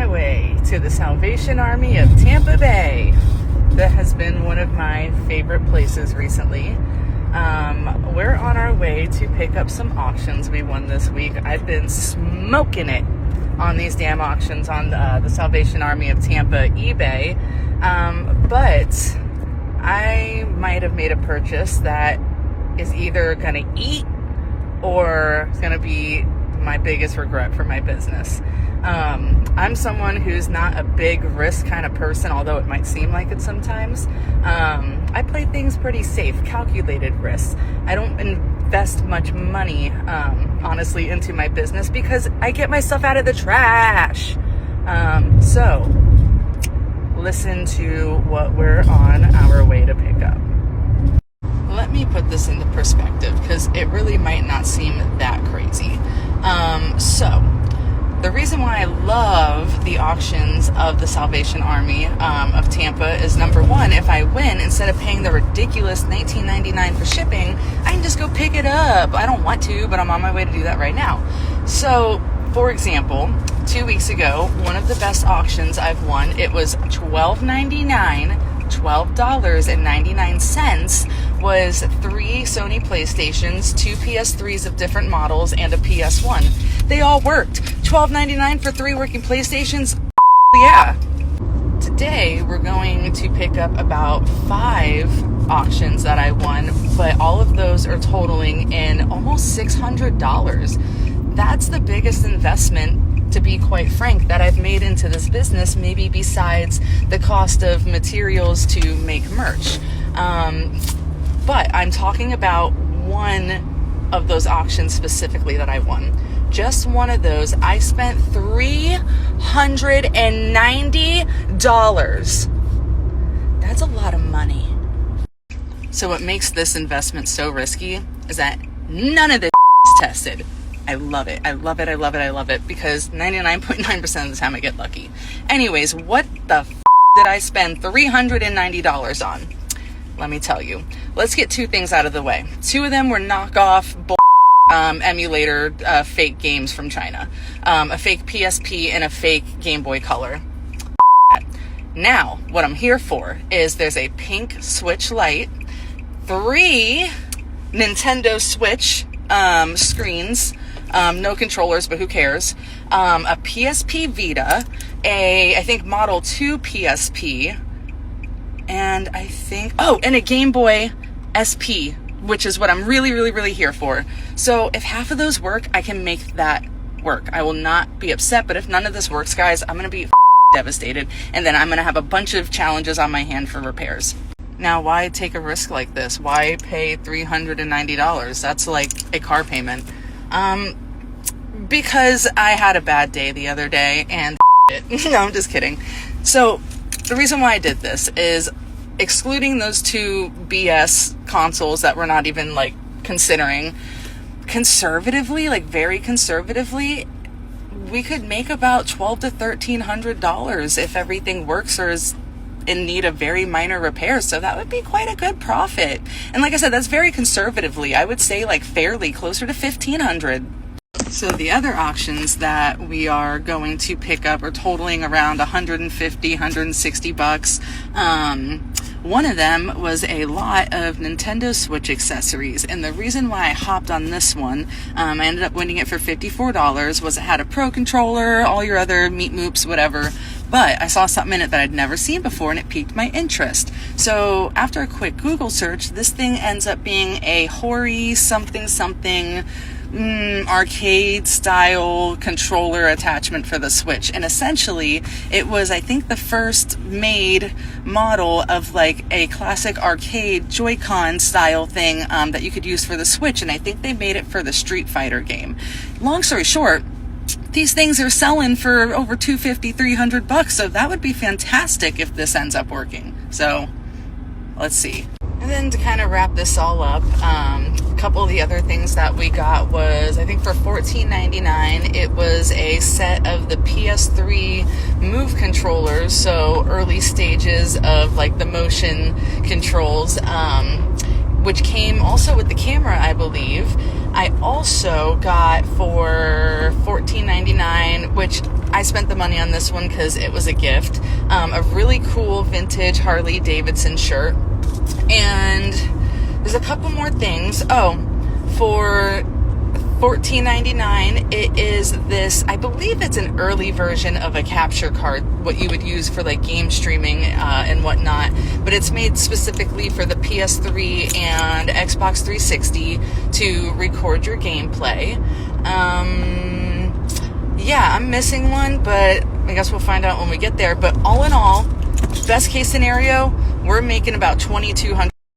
my way to the Salvation Army of Tampa Bay. That has been one of my favorite places recently. We're on our way to pick up some auctions we won this week. I've been smoking it on these damn auctions on the Salvation Army of Tampa eBay. But I might have made a purchase that is either going to eat or going to be my biggest regret for my business. I'm someone who's not a big risk kind of person, although it might seem like it sometimes. I play things pretty safe, calculated risks. I don't invest much money, honestly, into my business because I get myself out of the trash. So listen to what we're on our way to pick up. Let me put this into perspective because it really might not seem that crazy. So the reason why I love the auctions of the Salvation Army of Tampa is, number one, if I win, instead of paying the ridiculous $19.99 for shipping, I can just go pick it up. I don't want to, but I'm on my way to do that right now. So, for example, 2 weeks ago, one of the best auctions I've won, it was $12.99 was 3 Sony PlayStations, 2 PS3s of different models, and a PS1. They all worked. $12.99 for 3 working PlayStations? Yeah. Today, we're going to pick up about 5 auctions that I won, but all of those are totaling in almost $600. That's the biggest investment, to be quite frank, that I've made into this business, maybe besides the cost of materials to make merch. But I'm talking about one of those auctions specifically that I won. Just one of those, I spent $390. That's a lot of money. So what makes this investment so risky is that none of this is tested. I love it. I love it. I love it. I love it because 99.9% of the time I get lucky. Anyways, what the did I spend $390 on? Let me tell you. Let's get 2 things out of the way. 2 of them were knockoff emulator fake games from China. A fake PSP and a fake Game Boy Color. Now, what I'm here for is there's a pink Switch Lite, 3 Nintendo Switch screens, no controllers, but who cares, a PSP Vita, I think Model 2 PSP, and I think, and a Game Boy SP, which is what I'm really, really, really here for. So if half of those work, I can make that work. I will not be upset, but if none of this works, guys, I'm going to be devastated, and then I'm going to have a bunch of challenges on my hand for repairs. Now, why take a risk like this? Why pay $390? That's like a car payment. Because I had a bad day the other day, and no, I'm just kidding. So the reason why I did this is, excluding those 2 BS consoles that we're not even like considering, conservatively, like very conservatively, we could make about $1,200 to $1,300 if everything works or is in need of very minor repairs. So that would be quite a good profit. And like I said, that's very conservatively. I would say like fairly closer to $1,500. So the other auctions that we are going to pick up are totaling around $150, $160. One of them was a lot of Nintendo Switch accessories, and the reason why I hopped on this one, I ended up winning it for $54, was it had a Pro Controller, all your other meat moops, whatever, but I saw something in it that I'd never seen before, and it piqued my interest. So after a quick Google search, this thing ends up being a Hori something arcade style controller attachment for the Switch, and essentially it was, I think, the first made model of like a classic arcade Joy-Con style thing that you could use for the Switch, and I think they made it for the Street Fighter game. Long story short, these things are selling for over $250, $300, so that would be fantastic if this ends up working. So let's see. And then to kind of wrap this all up, a couple of the other things that we got was, I think for $14.99, it was a set of the PS3 Move controllers, so early stages of like the motion controls, which came also with the camera, I believe. I also got for $14.99, which I spent the money on this one because it was a gift. A really cool vintage Harley Davidson shirt. And there's a couple more things. Oh, for $14.99, it is this, I believe it's an early version of a capture card, what you would use for like game streaming and whatnot, but it's made specifically for the PS3 and Xbox 360 to record your gameplay. Yeah, I'm missing one, but I guess we'll find out when we get there. But all in all, best case scenario, we're making about $2,200